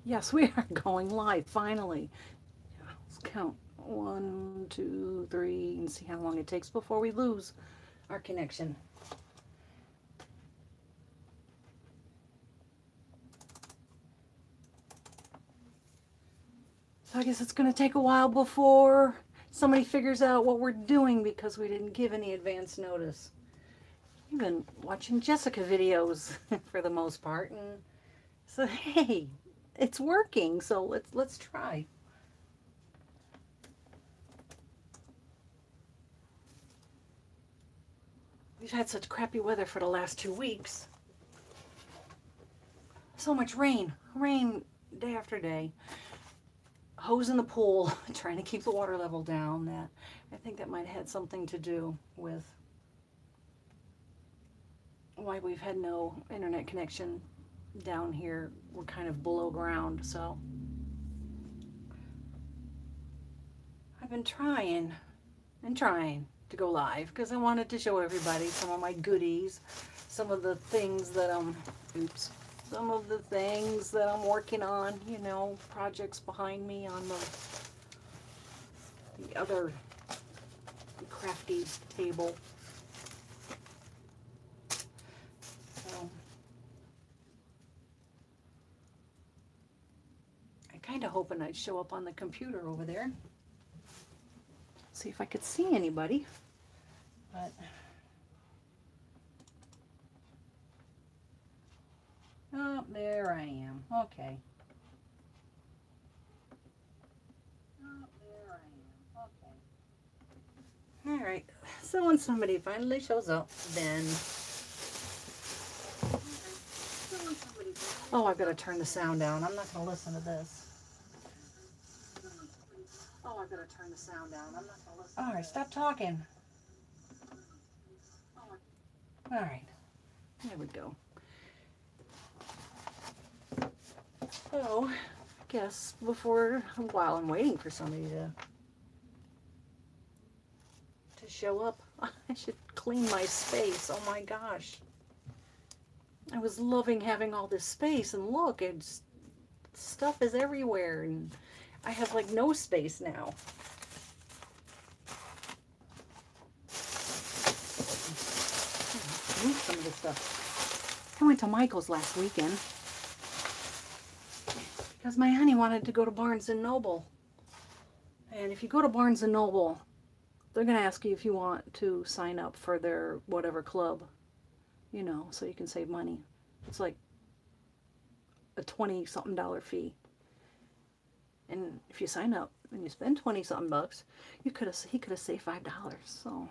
Yes, we are going live, finally. Yeah, let's count. 1, 2, 3, and see how long it takes before we lose our connection. So I guess it's going to take a while before somebody figures out what we're doing because we didn't give any advance notice. You've been watching Jessica videos for the most part, and so hey, it's working. So let's try. We've had such crappy weather for the last 2 weeks. So much rain, rain day after day. Hose in the pool, trying to keep the water level down. That I think that might have had something to do with why we've had no internet connection down here. We're kind of below ground, so I've been trying and trying to go live because I wanted to show everybody some of my goodies, some of the things that some of the things that I'm working on, you know, projects behind me on the other crafty table. So I kind of hoping I'd show up on the computer over there. See if I could see anybody. But oh, there I am. Okay. Oh, there I am. Okay. All right. So when somebody finally shows up, then. Oh, I've got to turn the sound down. I'm not going to listen to this. Oh, I've got to turn the sound down. I'm not going to listen. All right, stop talking. All right. There we go. So, I guess while I'm waiting for somebody to show up, I should clean my space. Oh my gosh. I was loving having all this space, and look, it's stuff is everywhere, and I have like no space now. Move some of this stuff. I went to Michael's last weekend because my honey wanted to go to Barnes & Noble. And if you go to Barnes & Noble, they're going to ask you if you want to sign up for their whatever club, you know, so you can save money. It's like a $20-something fee. And if you sign up and you spend 20-something bucks, he could have saved $5. So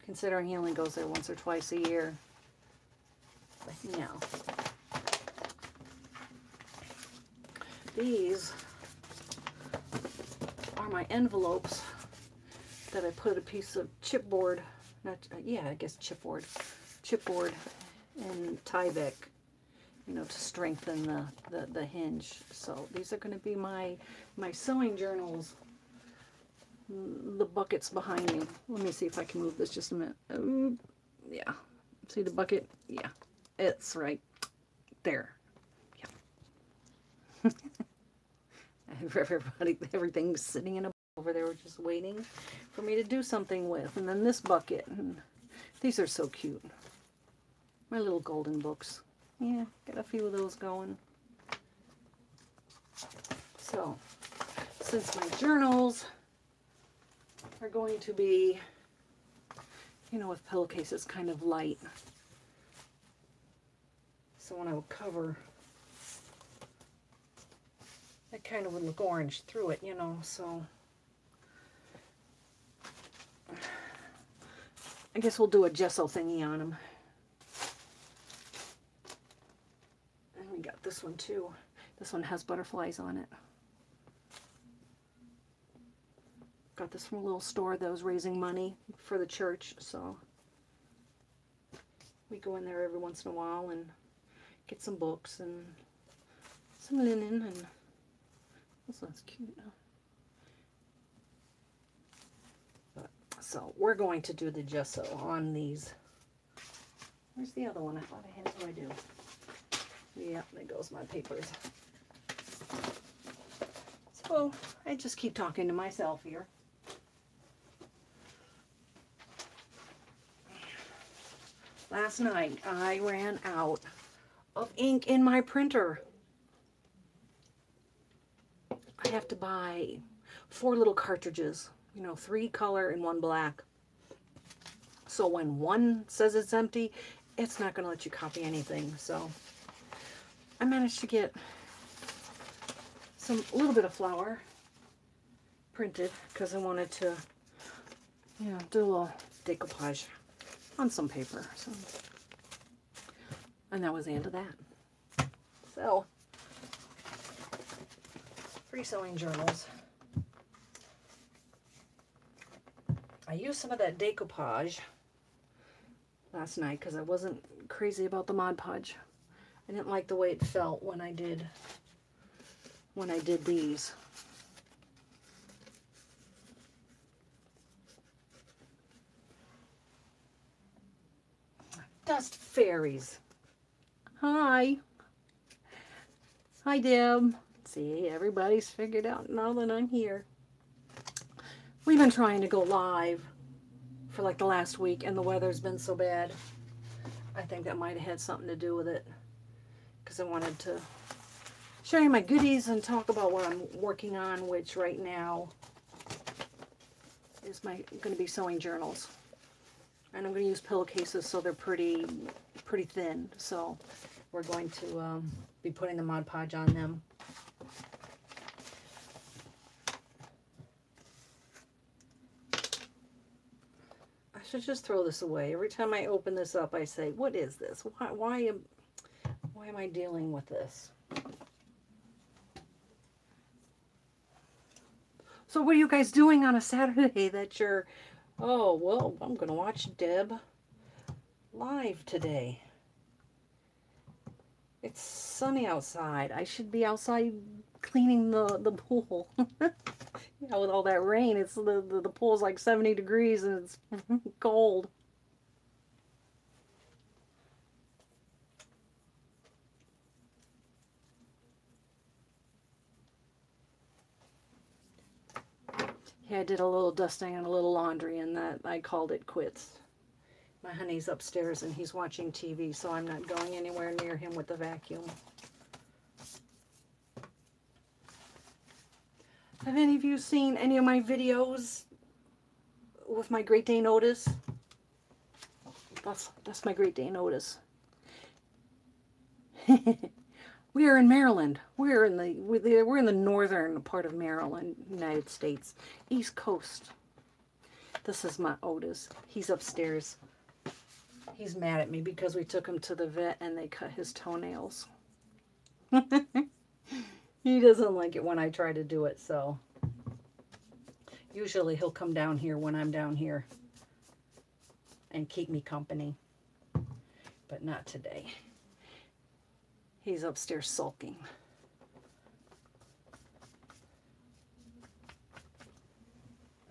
considering he only goes there once or twice a year. But no. These are my envelopes that I put a piece of chipboard, I guess chipboard and Tyvek, you know, to strengthen the hinge. So these are going to be my sewing journals. The bucket's behind me. Let me see if I can move this just a minute. Yeah. See the bucket? Yeah. It's right there. Yeah. Everything's sitting in a over there. We're just waiting for me to do something with. And then this bucket. And these are so cute. My little golden books. Yeah, got a few of those going. So, since my journals are going to be, you know, with pillowcases kind of light. So when I would cover, it kind of would look orange through it, you know, so I guess we'll do a gesso thingy on them. And we got this one too. This one has butterflies on it. Got this from a little store that was raising money for the church, so we go in there every once in a while and get some books and some linen, and this one's cute. But, so we're going to do the gesso on these. Where's the other one? I thought I had. What do I do? Yeah, there goes my papers. So I just keep talking to myself here. Last night I ran out of ink in my printer. I have to buy 4 little cartridges, you know, 3 color and 1 black. So when one says it's empty, it's not going to let you copy anything. So I managed to get a little bit of flour printed because I wanted to, you know, do a little decoupage on some paper. So, and that was the end of that. So, free sewing journals. I used some of that decoupage last night because I wasn't crazy about the Mod Podge. I didn't like the way it felt when I did these. Dust fairies. Hi. Hi, Deb. See, everybody's figured out now that I'm here. We've been trying to go live for like the last week, and the weather's been so bad. I think that might have had something to do with it, because I wanted to show you my goodies and talk about what I'm working on, which right now is going to be sewing journals. And I'm going to use pillowcases so they're pretty thin. So we're going to be putting the Mod Podge on them. I should just throw this away. Every time I open this up, I say, what is this? Why am I dealing with this? So what are you guys doing on a Saturday that you're, oh, well, I'm going to watch Deb live today. It's sunny outside. I should be outside cleaning the pool. Yeah, with all that rain, it's the pool's like 70 degrees and it's cold. Yeah, I did a little dusting and a little laundry, and that I called it quits. My honey's upstairs and he's watching TV, so I'm not going anywhere near him with the vacuum. Have any of you seen any of my videos with my Great Dane Otis? That's my Great Dane Otis. We are in Maryland. We're in the northern part of Maryland, United States, East Coast. This is my Otis. He's upstairs. He's mad at me because we took him to the vet and they cut his toenails. He doesn't like it when I try to do it, so usually he'll come down here when I'm down here and keep me company, but not today. He's upstairs sulking.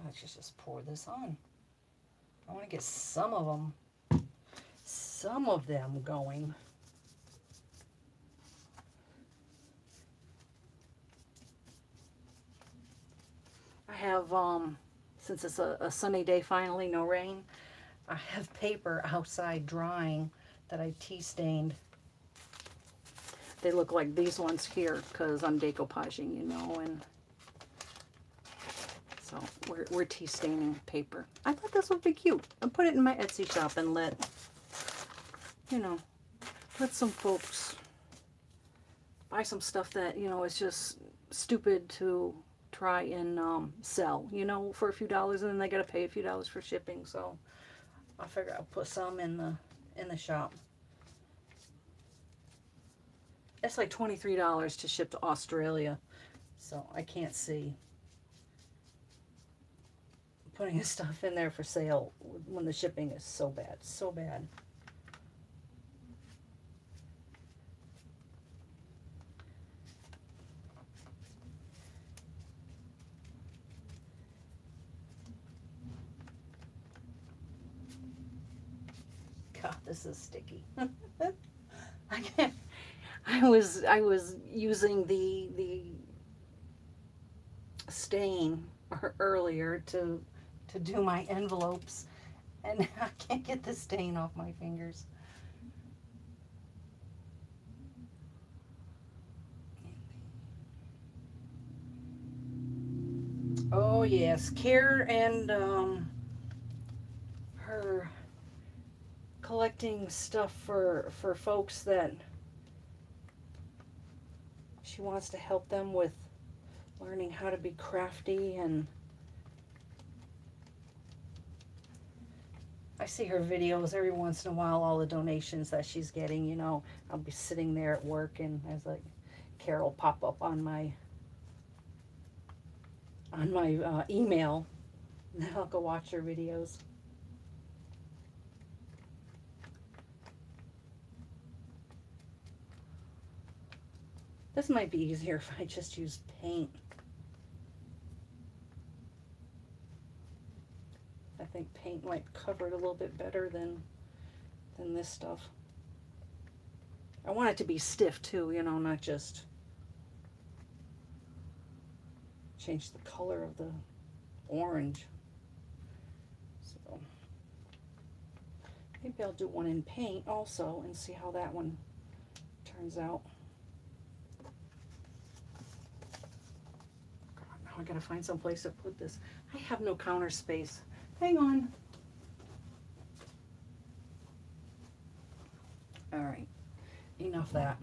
Let's just pour this on. I want to get some of them going. I have, since it's a sunny day finally, no rain, I have paper outside drying that I tea stained. They look like these ones here because I'm decoupaging, you know, and so we're tea staining paper. I thought this would be cute. I'll put it in my Etsy shop and let some folks buy some stuff that, you know, is just stupid to try and sell, you know, for a few dollars, and then they got to pay a few dollars for shipping. So I figure I'll put some in the shop. It's like $23 to ship to Australia, so I can't see putting his stuff in there for sale when the shipping is so bad, so bad. God, this is sticky. I was using the stain earlier to do my envelopes, and I can't get the stain off my fingers. Oh yes, Care and her collecting stuff for folks that she wants to help them with learning how to be crafty, and I see her videos every once in a while, all the donations that she's getting, you know. I'll be sitting there at work and there's like Carol pop up on my email, and then I'll go watch her videos. This might be easier if I just use paint. I think paint might cover it a little bit better than this stuff. I want it to be stiff too, you know, not just change the color of the orange. So maybe I'll do one in paint also and see how that one turns out. God, now I gotta find some place to put this. I have no counter space. Hang on. All right, enough that.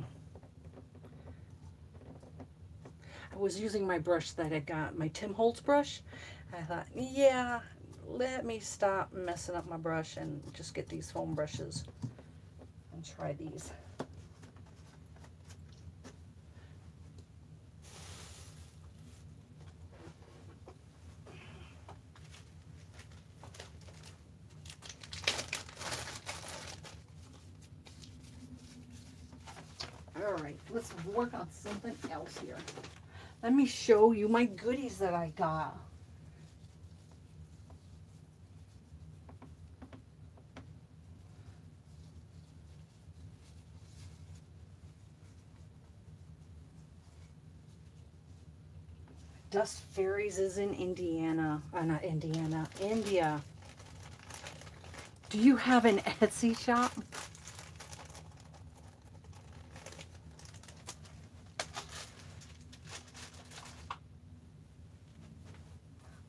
I was using my brush that I got, my Tim Holtz brush. I thought, yeah, let me stop messing up my brush and just get these foam brushes and try these. All right, let's work on something else here. Let me show you my goodies that I got. Dust Fairies is in Indiana. Not Indiana, India. Do you have an Etsy shop?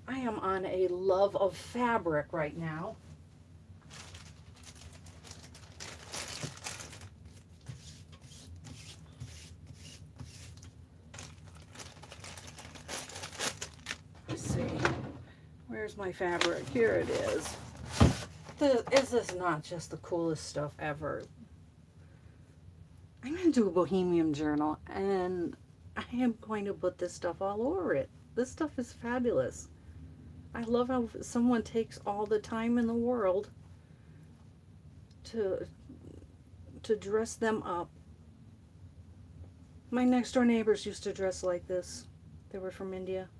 I am on a love of fabric right now. Let's see. Where's my fabric? Here it is. Is this not just the coolest stuff ever? I'm going to do a Bohemian journal, and I am going to put this stuff all over it. This stuff is fabulous. I love how someone takes all the time in the world to dress them up. My next door neighbors used to dress like this. They were from India.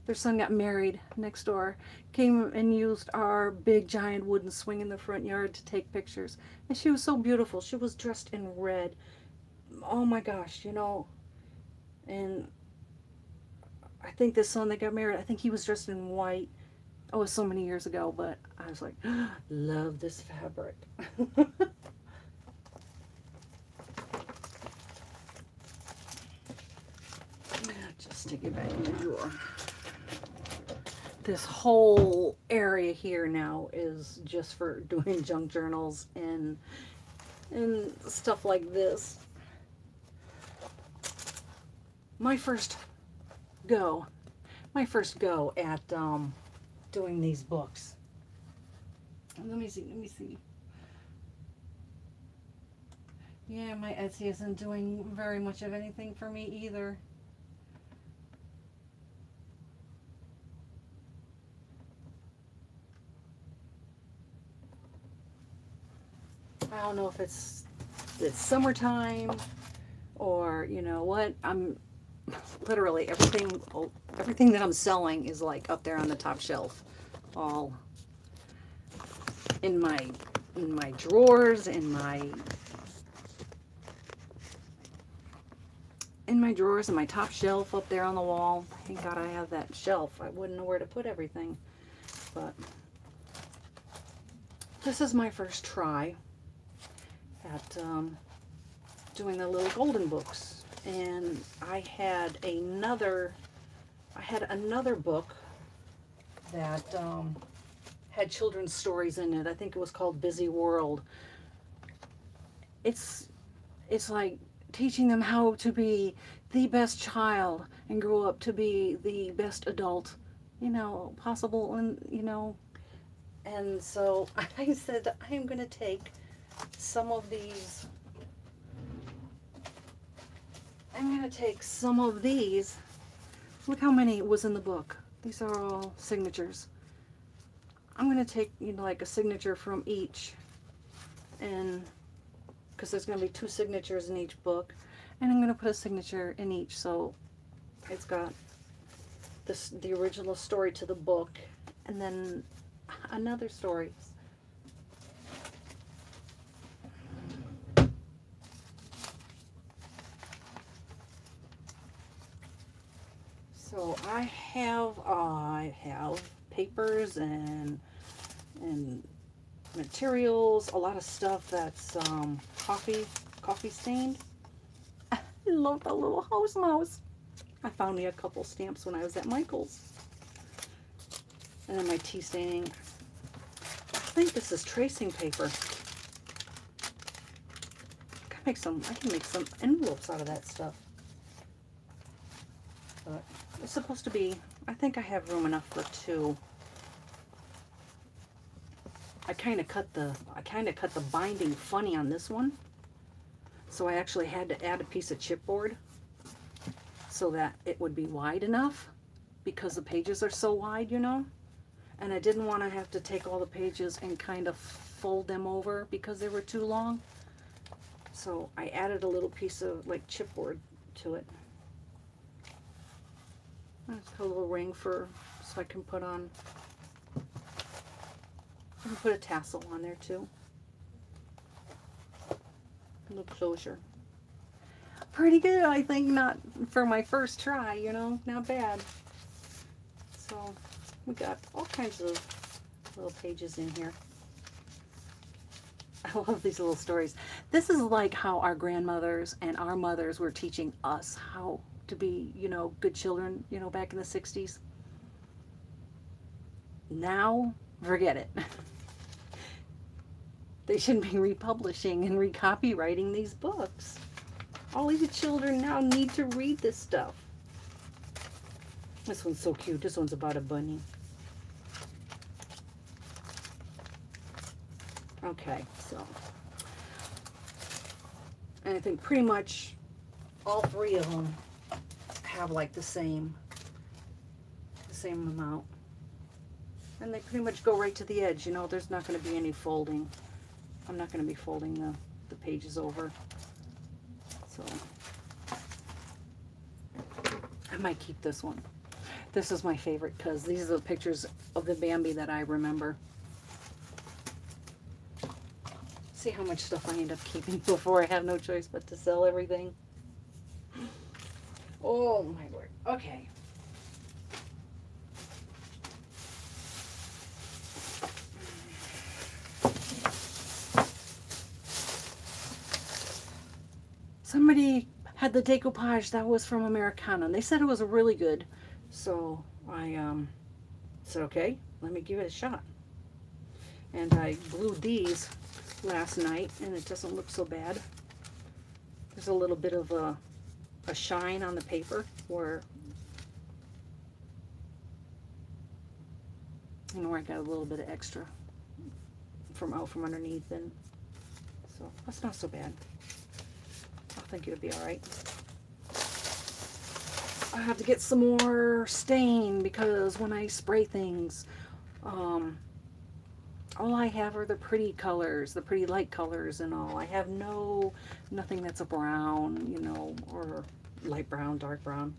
Their son got married next door, came and used our big giant wooden swing in the front yard to take pictures. And she was so beautiful. She was dressed in red. Oh my gosh, you know. And I think this son that got married, I think he was dressed in white. Oh, it was so many years ago, but I was like, love this fabric. Just stick it back in the drawer. This whole area here now is just for doing junk journals and stuff like this. My first go at doing these books. Let me see. Yeah, my Etsy isn't doing very much of anything for me either. I don't know if it's summertime or, you know what, I'm literally everything that I'm selling is like up there on the top shelf, all in my drawers, in my in my drawers and my top shelf up there on the wall. Thank God I have that shelf. I wouldn't know where to put everything. But this is my first try at doing the little golden books. And I had another book that had children's stories in it. I think it was called Busy World. It's like teaching them how to be the best child and grow up to be the best adult, you know, possible. And, you know, and so I said, I am going to take some of these. I'm going to take some of these. Look how many was in the book. These are all signatures. I'm going to take, you know, like a signature from each, and because there's going to be 2 signatures in each book, and I'm going to put a signature in each, so it's got the original story to the book, and then another story. So I have papers and materials, a lot of stuff that's coffee stained. I love that little house mouse. I found me a couple stamps when I was at Michael's. And then my tea staining. I think this is tracing paper. I can make some envelopes out of that stuff. But it's supposed to be, I think I have room enough for 2. I kind of cut the binding funny on this one, so I actually had to add a piece of chipboard so that it would be wide enough, because the pages are so wide, you know, and I didn't want to have to take all the pages and kind of fold them over because they were too long. So I added a little piece of like chipboard to it. That's a little ring so I can put on. I can put a tassel on there too. A little closure. Pretty good, I think. Not for my first try, you know, not bad. So we got all kinds of little pages in here. I love these little stories. This is like how our grandmothers and our mothers were teaching us how to be, you know, good children, you know, back in the 60s. Now, forget it. They shouldn't be republishing and recopywriting these books. All these children now need to read this stuff. This one's so cute. This one's about a bunny. Okay, so. And I think pretty much all 3 of them have like the same amount. And they pretty much go right to the edge, you know, there's not going to be any folding. I'm not going to be folding the pages over. So I might keep this one. This is my favorite because these are the pictures of the Bambi that I remember. See how much stuff I end up keeping before I have no choice but to sell everything. Oh my word. Okay. Somebody had the decoupage that was from Americana, and they said it was really good. So I said, okay, let me give it a shot. And I glued these last night, and it doesn't look so bad. There's a little bit of a shine on the paper where, you know, where I got a little bit of extra from out from underneath, and so that's not so bad. I think it'll be all right. I have to get some more stain because when I spray things, all I have are the pretty colors, the pretty light colors and all. I have nothing that's a brown, you know, or light brown, dark brown.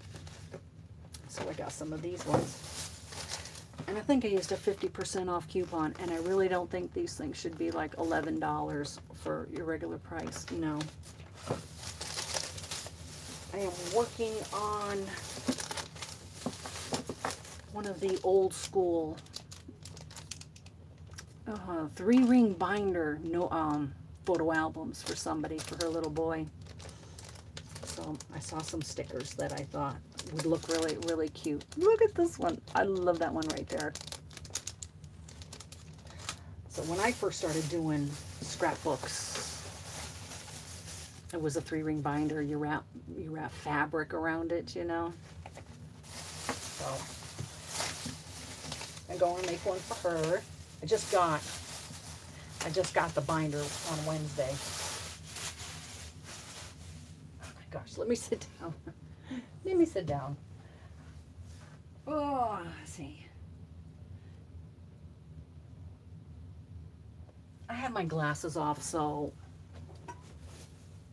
So I got some of these ones. And I think I used a 50% off coupon, and I really don't think these things should be like $11 for your regular price, you know. I am working on one of the old school 3-ring binder photo albums for somebody, for her little boy. So I saw some stickers that I thought would look really, really cute. Look at this one. I love that one right there. So when I first started doing scrapbooks, it was a 3-ring binder. You wrap fabric around it, you know. So I'm going to make one for her. I just got the binder on Wednesday. Oh my gosh, let me sit down. Let me sit down. Oh, let's see. I have my glasses off, so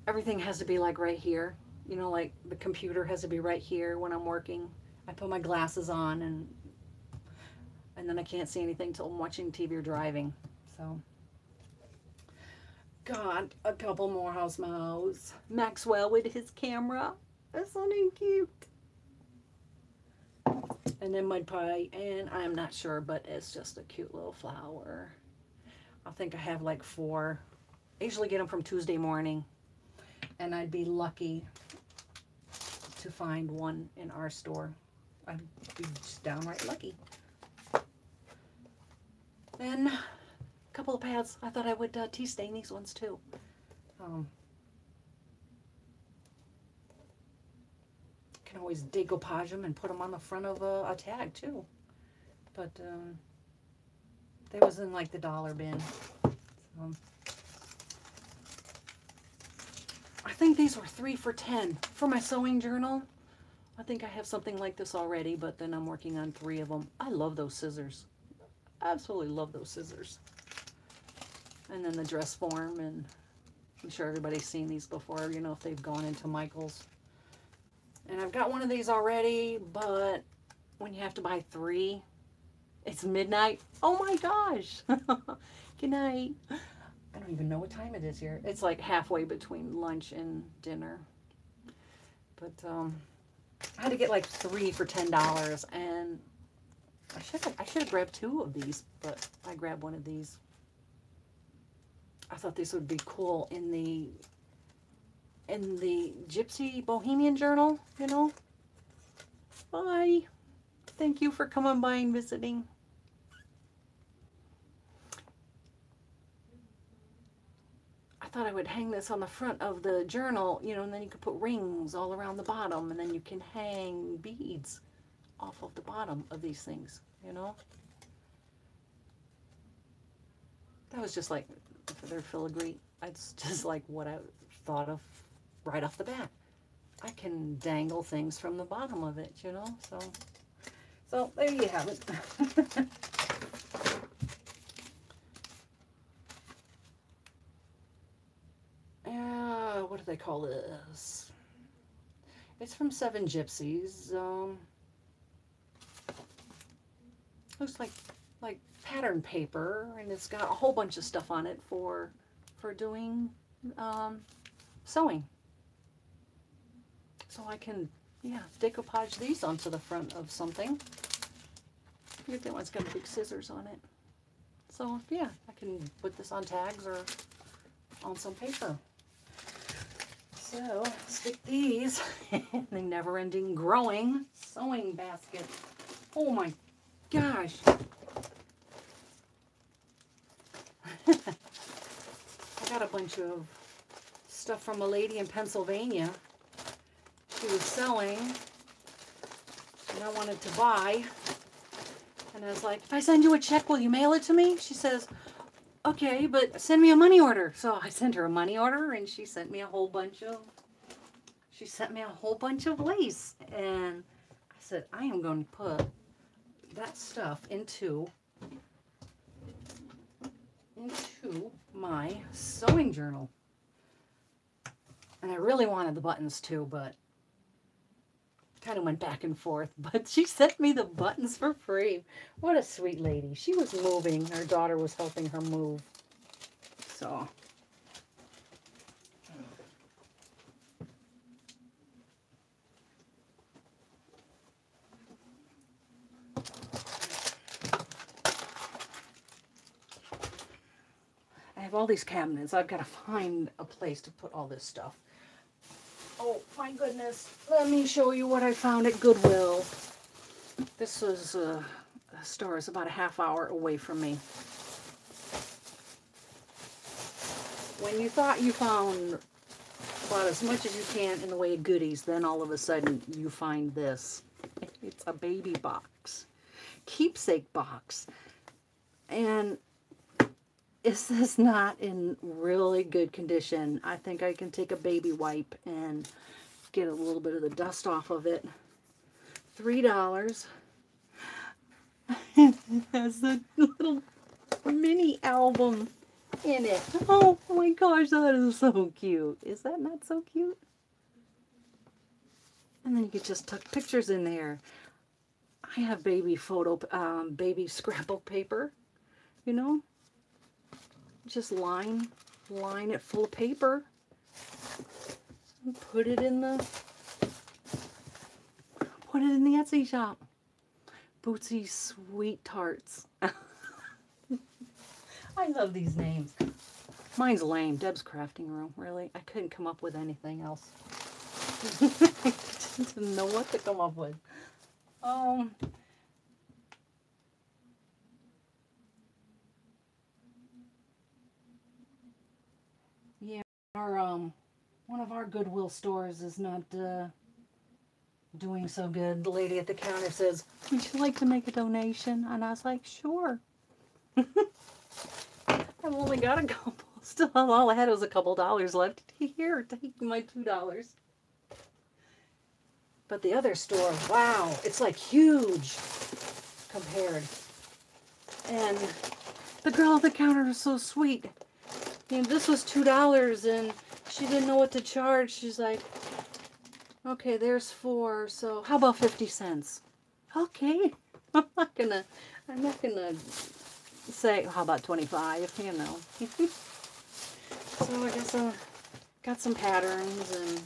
everything has to be like right here. You know, like the computer has to be right here when I'm working. I put my glasses on and then I can't see anything till I'm watching TV or driving. So, got a couple more house mouse. Maxwell with his camera. That's so cute. And then mud pie, and I'm not sure, but it's just a cute little flower. I think I have like 4. I usually get them from Tuesday morning, and I'd be lucky to find one in our store. I'd be just downright lucky. Then a couple of pads. I thought I would tea stain these ones too. Can always decoupage them and put them on the front of a tag too. But they was in like the dollar bin. So, I think these were 3 for $10 for my sewing journal. I think I have something like this already, but then I'm working on 3 of them. I love those scissors. Absolutely love those scissors. And then the dress form, and I'm sure everybody's seen these before, you know, if they've gone into Michael's. And I've got one of these already, but when you have to buy 3, it's midnight. Oh my gosh. Good night. I don't even know what time it is here. It's like halfway between lunch and dinner. But I had to get like 3 for $10, and I should have grabbed 2 of these, but I grabbed one of these. I thought this would be cool in the Gypsy Bohemian Journal, you know. Bye. Thank you for coming by and visiting. I thought I would hang this on the front of the journal, you know, and then you could put rings all around the bottom, and then you can hang beads off of the bottom of these things, you know. That was just like for their filigree. It's just like what I thought of right off the bat. I can dangle things from the bottom of it, you know. So there you have it. What do they call this? It's from Seven Gypsies. Looks like pattern paper, and it's got a whole bunch of stuff on it for doing sewing. So I can, yeah, decoupage these onto the front of something. I think that one's got big scissors on it. So yeah, I can put this on tags or on some paper. So stick these in the never-ending growing sewing basket. Oh my gosh. I got a bunch of stuff from a lady in Pennsylvania. She was selling, and I wanted to buy. And I was like, if I send you a check, will you mail it to me? She says, okay, but send me a money order. So I sent her a money order, and she sent me a whole bunch of lace. And I said, I am going to put that stuff into my sewing journal. And I really wanted the buttons too, but kind of went back and forth. But she sent me the buttons for free. What a sweet lady. She was moving. Her daughter was helping her move. So have all these cabinets. I've got to find a place to put all this stuff. Oh, my goodness. Let me show you what I found at Goodwill. This was a store is about a half hour away from me. When you thought you found about as much as you can in the way of goodies, then all of a sudden you find this. It's a baby box. Keepsake box. And is this not in really good condition? I think I can take a baby wipe and get a little bit of the dust off of it. $3. It has a little mini album in it. Oh my gosh, that is so cute. Is that not so cute? And then you could just tuck pictures in there. I have baby baby scrapbook paper, you know. Just line it full of paper. And put it in the Etsy shop. Bootsy Sweet Tarts. I love these names. Mine's lame. Deb's Crafting Room. Really? I couldn't come up with anything else. I didn't know what to come up with. Yeah, one of our Goodwill stores is not doing so good. The lady at the counter says, "Would you like to make a donation?" And I was like, "Sure." I've only got a couple. Still, all I had was a couple dollars left. Here, take my $2. But the other store, wow, it's like huge compared. And the girl at the counter was so sweet. And this was $2, and she didn't know what to charge. She's like, "Okay, there's 4. So how about 50 cents?" Okay, I'm not gonna say, "How about 25?" You know. So I guess I got some patterns, and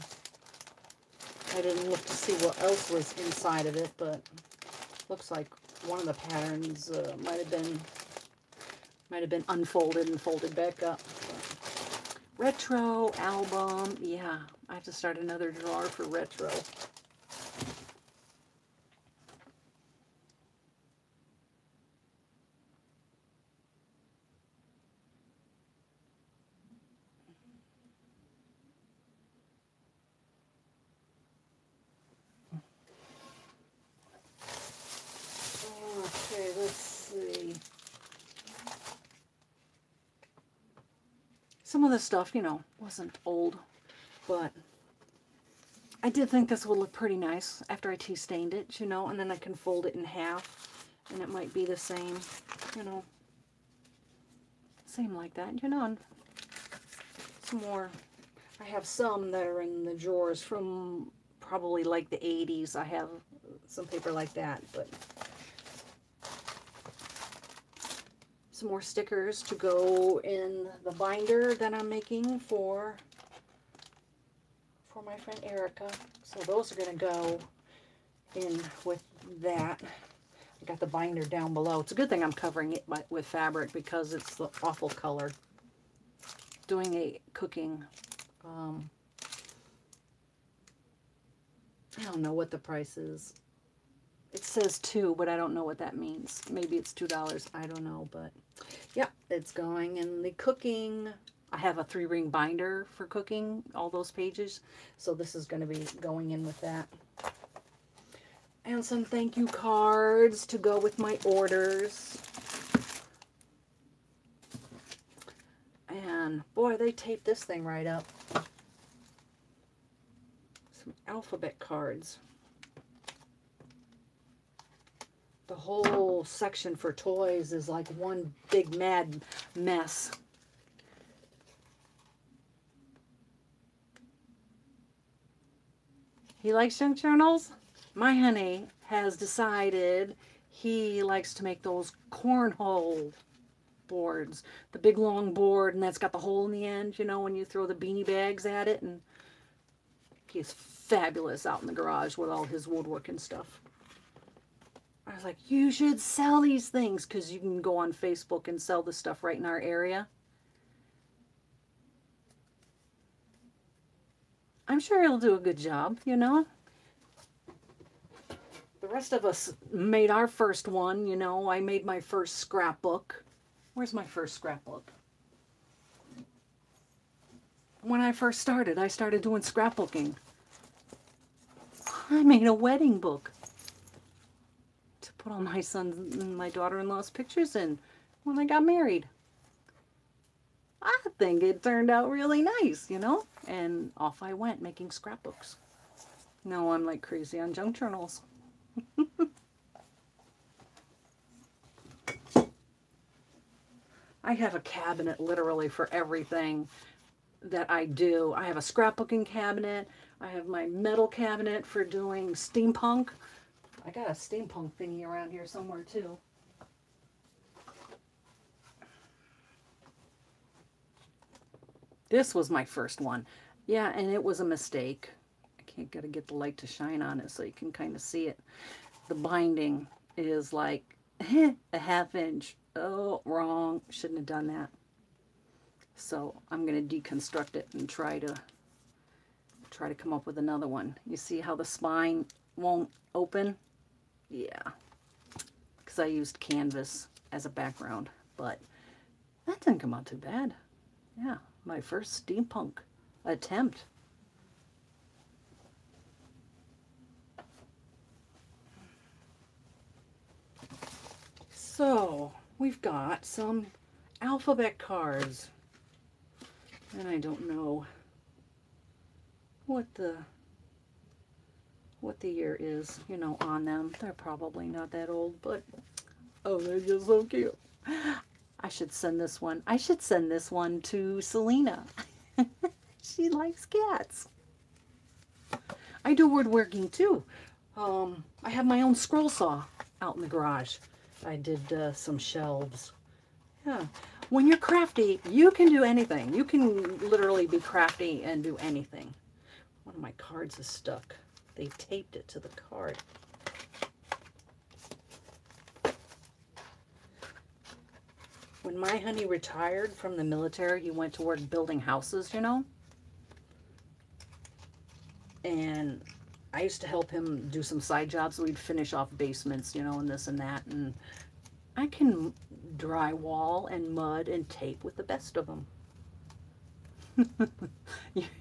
I didn't look to see what else was inside of it, but looks like one of the patterns might have been unfolded and folded back up. But retro album, yeah. I have to start another drawer for retro. Okay, let's see. Some of the stuff, you know, wasn't old, but I did think this would look pretty nice after I tea stained it, you know, and then I can fold it in half, and it might be the same, you know, same like that, you know. And some more, I have some that are in the drawers from probably like the 80s. I have some paper like that, but some more stickers to go in the binder that I'm making for my friend Erica. So those are going to go in with that. I got the binder down below. It's a good thing I'm covering it with fabric because it's the awful color. Doing a cooking, I don't know what the price is. It says $2, but I don't know what that means. Maybe it's $2. I don't know, but yeah, it's going in the cooking. I have a 3-ring binder for cooking, all those pages. So this is going to be going in with that. And some thank you cards to go with my orders. And boy, they taped this thing right up. Some alphabet cards. The whole section for toys is like one big mad mess. He likes junk journals? My honey has decided he likes to make those cornhole boards. The big long board, and that's got the hole in the end, you know, when you throw the beanie bags at it. And he's fabulous out in the garage with all his woodwork and stuff. I was like, you should sell these things, because you can go on Facebook and sell the stuff right in our area. I'm sure he'll do a good job, you know. The rest of us made our first one, you know. I made my first scrapbook. Where's my first scrapbook? When I first started, I started doing scrapbooking. I made a wedding book to put all my son's and my daughter-in-law's pictures in when I got married. I think it turned out really nice, you know? And off I went making scrapbooks. Now I'm like crazy on junk journals. I have a cabinet literally for everything that I do. I have a scrapbooking cabinet. I have my metal cabinet for doing steampunk. I got a steampunk thingy around here somewhere too. This was my first one. Yeah, and it was a mistake. Gotta get the light to shine on it so you can kind of see it. The binding is like a half inch. Oh, wrong. Shouldn't have done that. So I'm gonna deconstruct it and try to come up with another one. You see how the spine won't open? Yeah, because I used canvas as a background, but that didn't come out too bad. Yeah, my first steampunk attempt. So, we've got some alphabet cards. And I don't know what the year is, you know, on them. They're probably not that old, but oh, they're just so cute. I should send this one. I should send this one to Selena. She likes cats. I do woodworking too. I have my own scroll saw out in the garage. I did some shelves. Yeah. When you're crafty, you can do anything. You can literally be crafty and do anything. One of my cards is stuck. They taped it to the card. When my honey retired from the military, he went to work building houses, you know? And I used to help him do some side jobs. We'd finish off basements, you know, and this and that. And I can drywall and mud and tape with the best of them.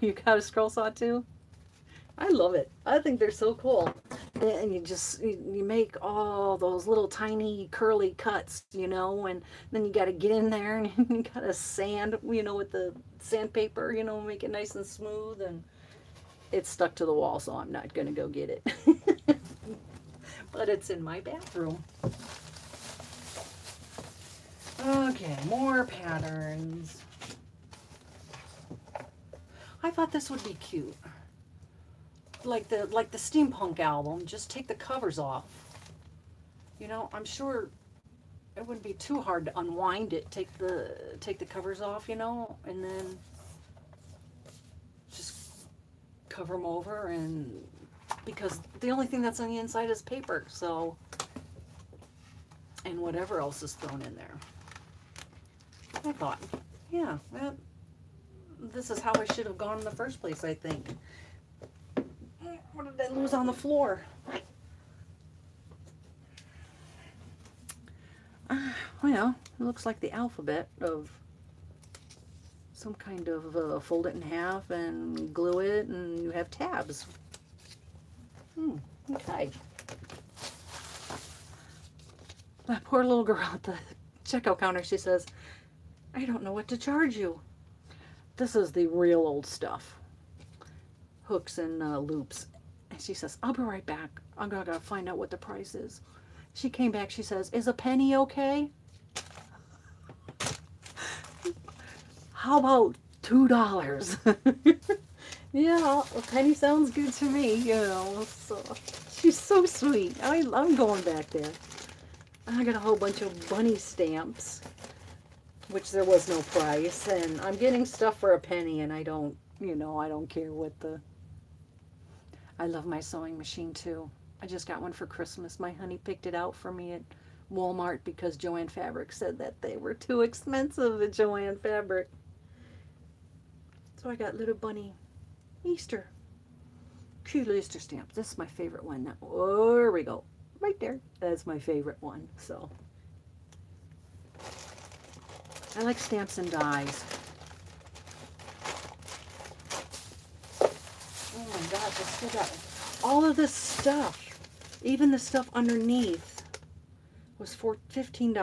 You got a scroll saw too? I love it. I think they're so cool. And you make all those little tiny curly cuts, you know, and then you got to get in there and you got to sand, you know, with the sandpaper, you know, make it nice and smooth. And it's stuck to the wall, so I'm not going to go get it. But it's in my bathroom. Okay, more patterns. I thought this would be cute. Like the steampunk album, just take the covers off. You know, I'm sure it wouldn't be too hard to unwind it, take the covers off, you know, and then just cover them over, and because the only thing that's on the inside is paper, so, and whatever else is thrown in there. I thought, yeah, well, this is how I should have gone in the first place, I think. What did I lose on the floor? Well, it looks like the alphabet of some kind of fold it in half and glue it, and you have tabs. Okay. That poor little girl at the checkout counter, she says, I don't know what to charge you. This is the real old stuff. Hooks and loops. And she says, I'll be right back. I gotta find out what the price is. She came back, she says, is a penny okay? How about $2? Yeah, a penny sounds good to me, you know. So she's so sweet. I'm going back there. I got a whole bunch of bunny stamps, which there was no price, and I'm getting stuff for a penny, and I don't, you know, I don't care what the... I love my sewing machine too. I just got one for Christmas. My honey picked it out for me at Walmart because Joann Fabric said that they were too expensive at Joann Fabric. So I got little bunny Easter cute Easter stamps. This is my favorite one. Now, there we go. Right there. That's my favorite one. So, I like stamps and dies. Oh my gosh, I still got all of this stuff. Even the stuff underneath was for $15.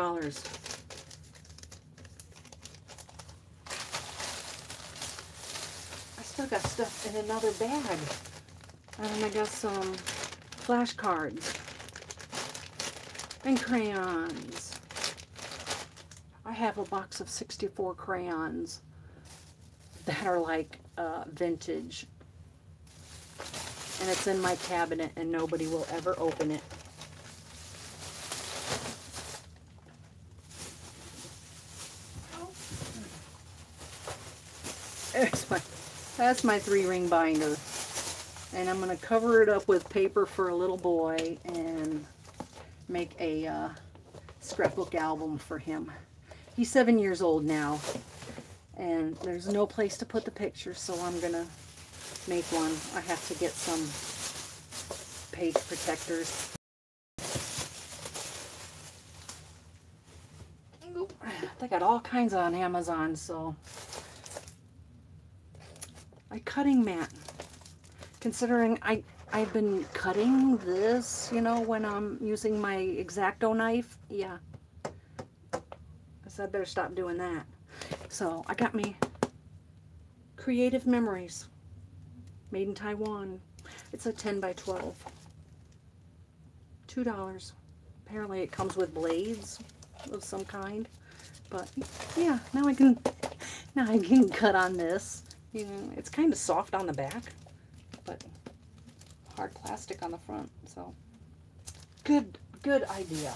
I still got stuff in another bag. And I got some flashcards and crayons. I have a box of 64 crayons that are like vintage. And it's in my cabinet and nobody will ever open it. That's my 3-ring binder. And I'm going to cover it up with paper for a little boy and make a scrapbook album for him. He's 7 years old now. And there's no place to put the pictures, so I'm going to make one. I have to get some page protectors. They got all kinds on Amazon, so. A cutting mat. Considering I've been cutting this, you know, when I'm using my X-Acto knife. Yeah. I said I better stop doing that. So I got me Creative Memories. Made in Taiwan. It's a 10 by 12. $2. Apparently it comes with blades of some kind. But yeah, now I can cut on this. You know, it's kind of soft on the back, but hard plastic on the front. So good idea.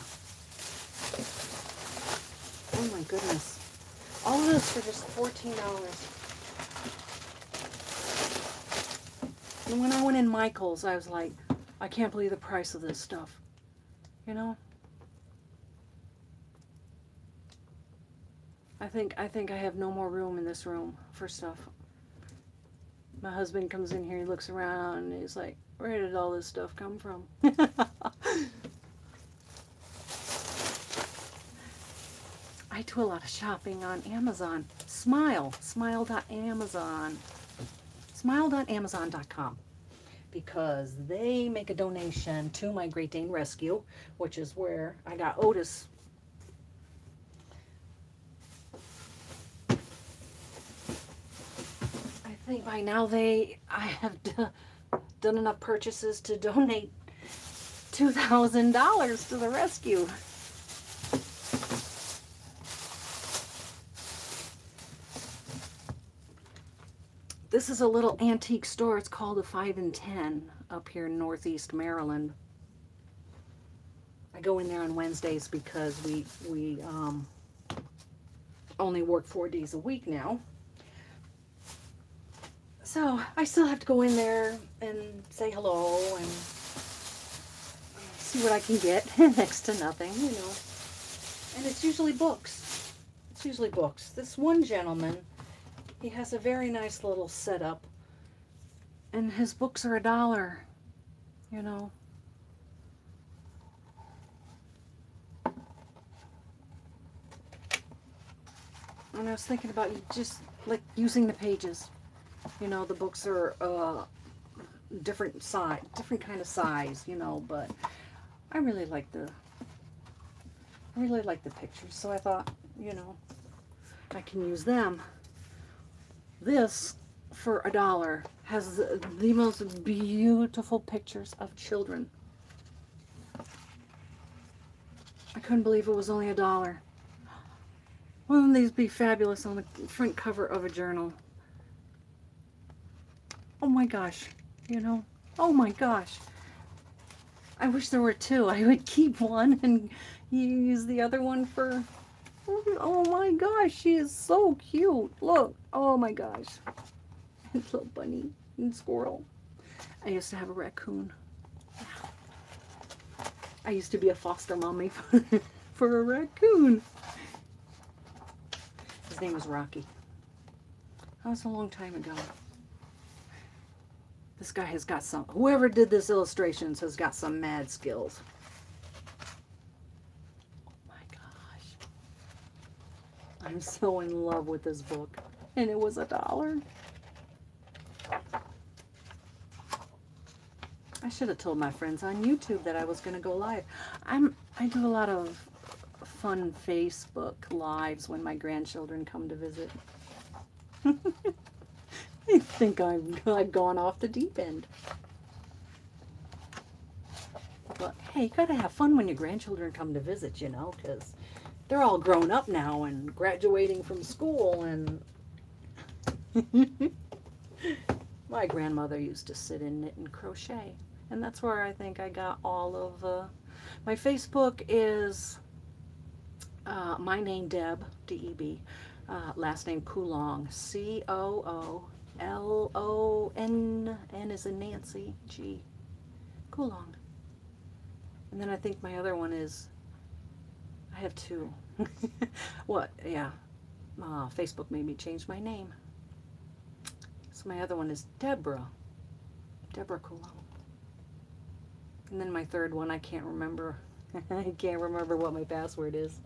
Oh my goodness. All of this for just $14. And when I went in Michael's, I was like, I can't believe the price of this stuff. You know? I think I have no more room in this room for stuff. My husband comes in here, he looks around, and he's like, where did all this stuff come from? I do a lot of shopping on Amazon. Smile.amazon. Smile.amazon.com, because they make a donation to my Great Dane Rescue, which is where I got Otis. I think by now I have done enough purchases to donate $2,000 to the rescue. This is a little antique store. It's called a 5 and 10 up here in Northeast Maryland. I go in there on Wednesdays because we only work 4 days a week now. So I still have to go in there and say hello and see what I can get. Next to nothing, you know. And it's usually books. It's usually books. This one gentleman, he has a very nice little setup, and his books are $1, you know. And I was thinking about just like using the pages. You know, the books are different kind of size, you know, but I really like the pictures, so I thought, you know, I can use them. This, for $1, has the most beautiful pictures of children. I couldn't believe it was only $1. Wouldn't these be fabulous on the front cover of a journal? Oh my gosh, you know, oh my gosh. I wish there were 2. I would keep one and use the other one for... Oh my gosh, she is so cute. Look, oh my gosh. Little bunny and squirrel. I used to have a raccoon. I used to be a foster mommy for a raccoon. His name was Rocky. That was a long time ago. This guy has got some, whoever did this illustrations has got some mad skills. Oh my gosh. I'm so in love with this book. And it was $1. I should have told my friends on YouTube that I was going to go live. I do a lot of fun Facebook lives when my grandchildren come to visit. I think I've gone off the deep end. But hey, you gotta have fun when your grandchildren come to visit, you know, because they're all grown up now and graduating from school. And my grandmother used to sit and knit and crochet, and that's where I think I got all of my Facebook is my name Deb, D-E-B, last name Coulong, C-O-O-L-O-N, N is in Nancy, G, Coulong. And then I think my other one is, I have two. What? Yeah. Facebook made me change my name. So my other one is Deborah Coulong. And then my third one, I can't remember. I can't remember what my password is.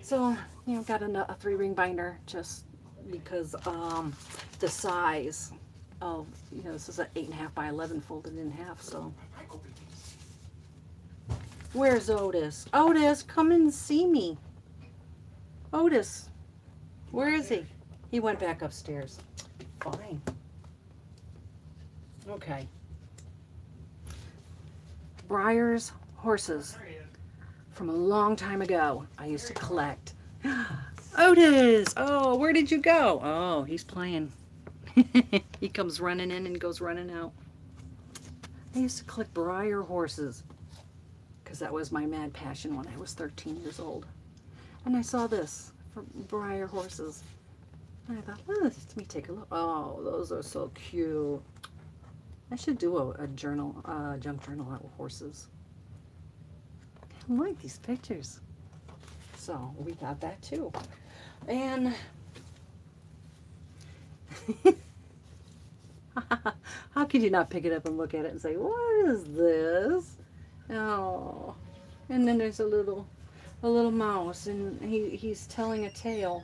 So, you know, got a 3-ring binder just because the size of, you know, this is an 8.5 by 11 folded in half, so. Where's Otis? Otis, come and see me. Otis, where is he? He went back upstairs. Fine. Okay. Breyer's horses. From a long time ago, I used to collect. Otis! Oh, where did you go? Oh, he's playing. He comes running in and goes running out. I used to collect Breyer horses because that was my mad passion when I was 13 years old. And I saw this for Breyer horses. And I thought, oh, let me take a look. Oh, those are so cute. I should do a journal, junk journal on horses. I like these pictures. So we got that too. And how could you not pick it up and look at it and say, what is this? Oh, and then there's a little mouse, and he's telling a tale.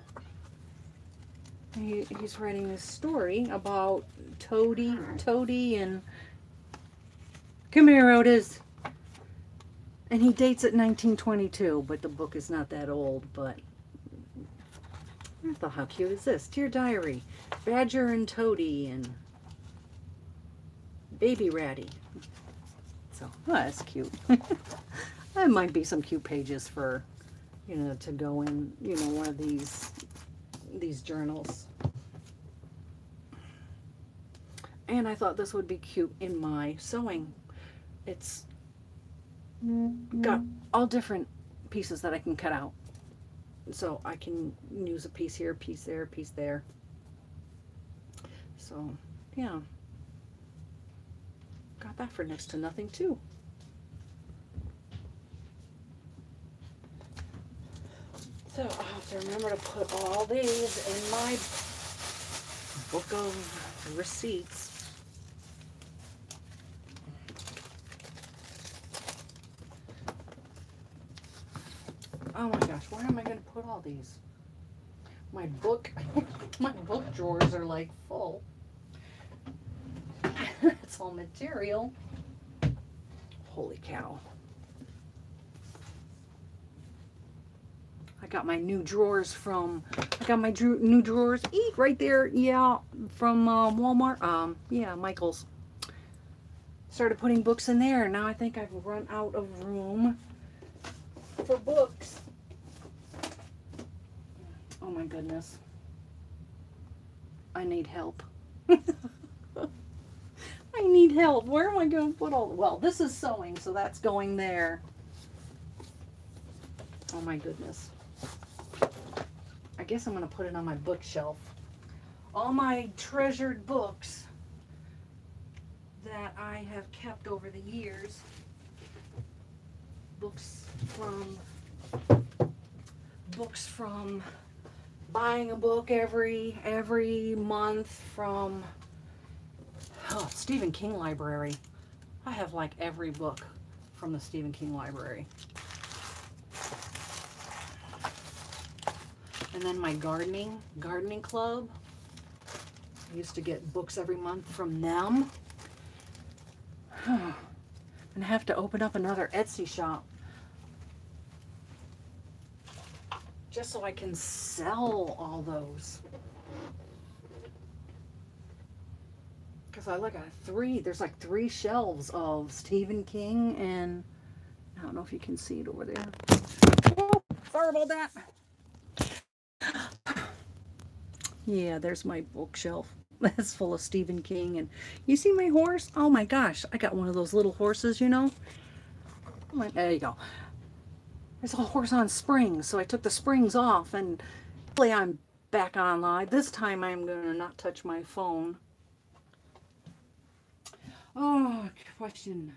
He's writing this story about Toady, and come here, Otis. And he dates it 1922, but the book is not that old. But I thought, how cute is this? Dear Diary, Badger and Toady and Baby Ratty. So, oh, that's cute. That might be some cute pages for, you know, to go in, you know, one of these journals. And I thought this would be cute in my sewing. It's got all different pieces that I can cut out. So I can use a piece here, piece there, piece there. So, yeah. Got that for next to nothing too. So I'll have to remember to put all these in my book of receipts. Oh my gosh, where am I going to put all these? My book drawers are like full. It's all material. Holy cow. I got my new drawers from, new drawers, right there, yeah, from Walmart, yeah, Michael's. Started putting books in there. Now I think I've run out of room for books. Oh my goodness. I need help. I need help. Where am I going to put all, well, this is sewing, so that's going there. Oh my goodness. I guess I'm going to put it on my bookshelf. All my treasured books that I have kept over the years. Books from buying a book every month, from Oh, Stephen King library. I have like every book from the Stephen King library. And then my gardening club. I used to get books every month from them. And I have to open up another Etsy shop just so I can sell all those. Because I look at there's like 3 shelves of Stephen King, and I don't know if you can see it over there. Oh, sorry about that. Yeah, there's my bookshelf. That's full of Stephen King. And you see my horse? Oh my gosh, I got one of those little horses, you know? There you go. There's a horse on springs, so I took the springs off, and hopefully I'm back online. This time I'm going to not touch my phone. Oh, question.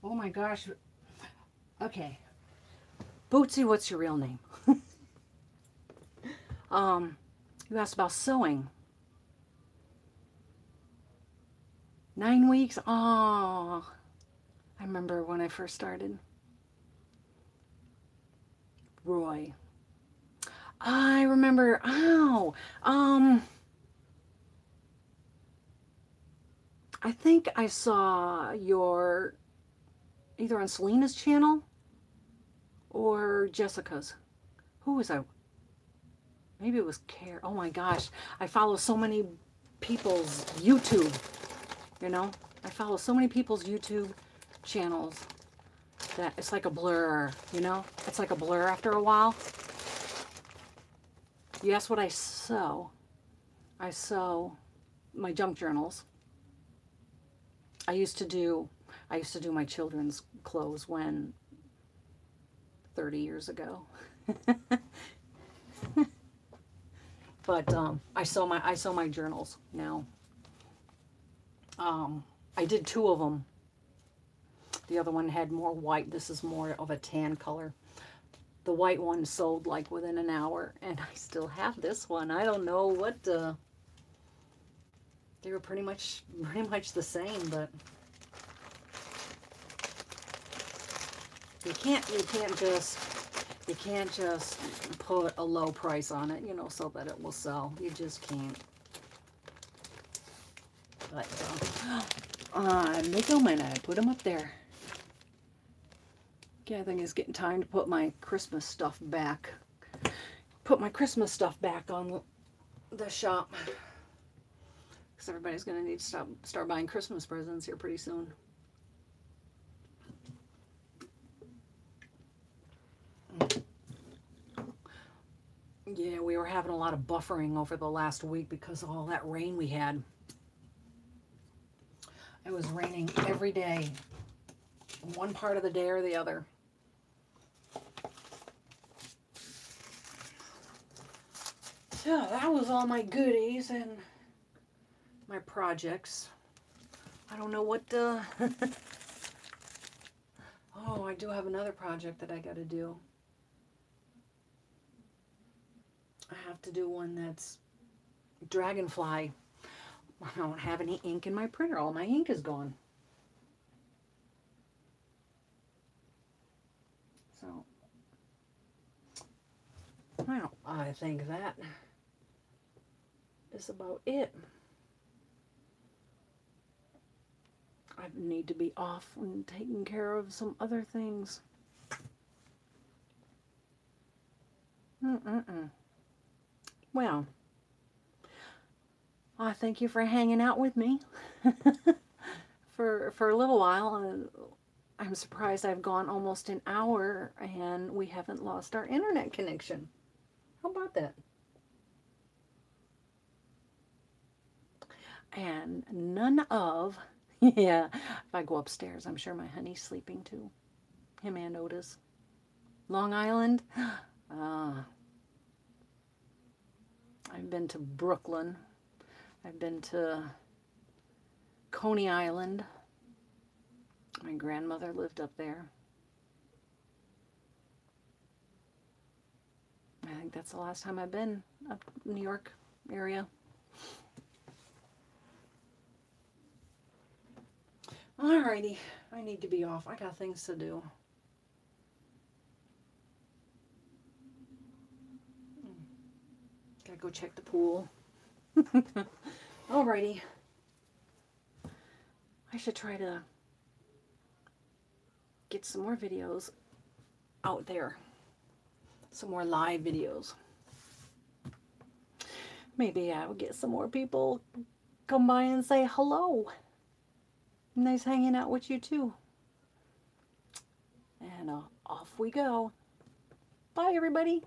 Oh my gosh. Okay. Bootsy, what's your real name? You asked about sewing. 9 weeks? Oh, I remember when I first started. Roy. I remember. Ow. I think I saw your either on Selena's channel or Jessica's. Who was I? Maybe it was Care. Oh my gosh. I follow so many people's YouTube, you know? I follow so many people's YouTube channels that it's like a blur, you know? It's like a blur after a while. You ask what I sew. I sew my junk journals. I used to do my children's clothes when 30 years ago. But I sew my journals now. I did 2 of them. The other one had more white. This is more of a tan color. The white one sold like within an hour, and I still have this one. I don't know what they were pretty much the same, but you can't just put a low price on it, you know, so that it will sell. You just can't. But I make them and I put them up there. Okay, I think it's getting time to put my Christmas stuff back. Put my Christmas stuff back on the shop. Because everybody's going to need to start buying Christmas presents here pretty soon. Yeah, we were having a lot of buffering over the last week because of all that rain we had. It was raining every day, one part of the day or the other. So that was all my goodies and my projects. I don't know what oh, I do have another project that I got to do. I have to do one that's dragonfly. I don't have any ink in my printer. All my ink is gone. So, well, I think that is about it. I need to be off and taking care of some other things. Well, I thank you for hanging out with me for a little while. I'm surprised I've gone almost an hour and we haven't lost our internet connection. How about that? And none of, yeah, if I go upstairs, I'm sure my honey's sleeping too. Him and Otis. Long Island. I've been to Brooklyn. I've been to Coney Island. My grandmother lived up there. I think that's the last time I've been up New York area. Alrighty, I need to be off. I got things to do. Gotta go check the pool. Alrighty. I should try to get some more videos out there. Some more live videos. Maybe I will get some more people come by and say hello. Nice hanging out with you too. And off we go. Bye everybody.